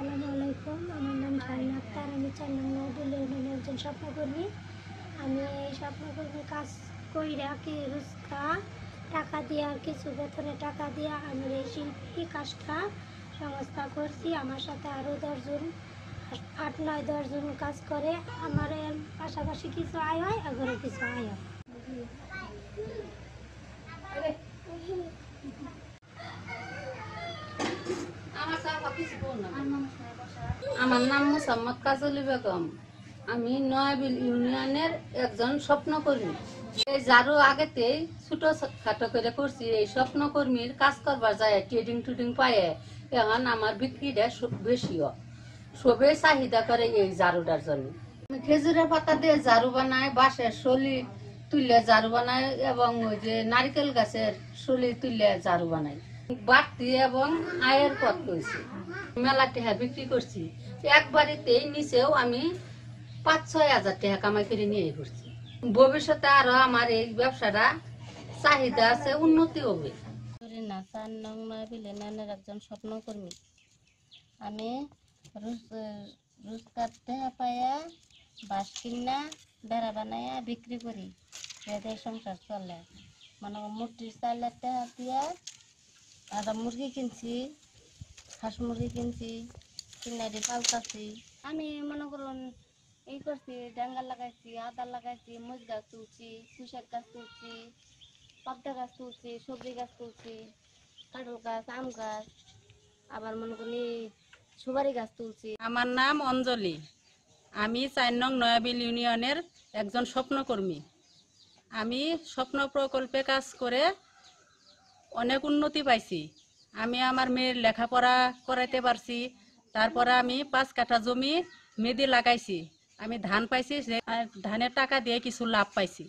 আসসালামু আলাইকুম। আমার নাম শাহিন আক্তার। আমি 4 নং নওবিল ইউনিয়নের একজন স্বপ্নকর্মী। আমি এই স্বপ্নকর্মী কাজ কইরা কি রোজগার টাকা দিয়া কিছু বেতনে টাকা দিয়া আমি এই শিল্পী কাজটা সংস্থা করছি। আমার সাথে আরও 10 জন 8-9-10 জন কাজ করে। আমার এর পাশাপাশি কিছু আয় হয়, এগুলো কিছু আয় হয়। আমার নাম মোসাম্মদ কাজলি বেগম। আমি নয়াবিল ইউনিয়নের একজন স্বপ্নকর্মী। এই ঝাড়ু আগেতেই ছোট খাটো করে করছি। এই স্বপ্নকর্মীর কাজ করবার যায় ট্রেডিং টুডিং পায়ে এখন আমার বিক্রিটা বেশিও। সবে চাহিদা করে এই ঝাড়ুটার জন্য। খেজুরের পাতা দিয়ে ঝাড়ু বানায়, বাঁশের শলি তুলে ঝাড়ু বানায় এবং ওই যে নারকেল গাছের শলি তুলে ঝাড়ু বানায়। বাড়তি এবং আয়ের পথ রয়েছে। মেলা টাকা বিক্রি করছি। একবারেতেই নিচেও আমি 5-6 হাজার টাকা কামাই করে নিয়ে ঘুরছি। ভবিষ্যতে আরো আমার এই ব্যবসাটা চাহিদা আছে, উন্নতি হবে। 4 নং নয়াবিল ইউনিয়নের একজন স্বপ্নকর্মী। আমি রোজগার টাকা পাইয়া বাঁশ কিনা বেড়া বানাইয়া বিক্রি করি। এদের সংসার চলে। মানে মুরগির চালের টাকা দিয়া আর মুরগি কিনছি, হাঁস মুরগি কিনছি, কিনারি পালতাছি। আমি মনে করুন এই করছি, ডাঙ্গা লাগাইছি, আদা লাগাইছি, মরিচ গাছ তুলছি, পুঁইশাক গাছ তুলছি, পাবদা গাছ তুলছি, সবজি গাছ তুলছি, কাঁঠাল গাছ, আম গাছ, আবার মনে করি সুপারি গাছ তুলছি। আমার নাম অঞ্জলি। আমি 4 নং নয়াবিল ইউনিয়নের একজন স্বপ্নকর্মী। আমি স্বপ্ন প্রকল্পে কাজ করে অনেক উন্নতি পাইছি। আমি আমার মেয়ের লেখাপড়া করাইতে পারছি। তারপরে আমি 5 কাঠা জমি মেদি লাগাইছি। আমি ধান পাইছি, ধানের টাকা দিয়ে কিছু লাভ পাইছি।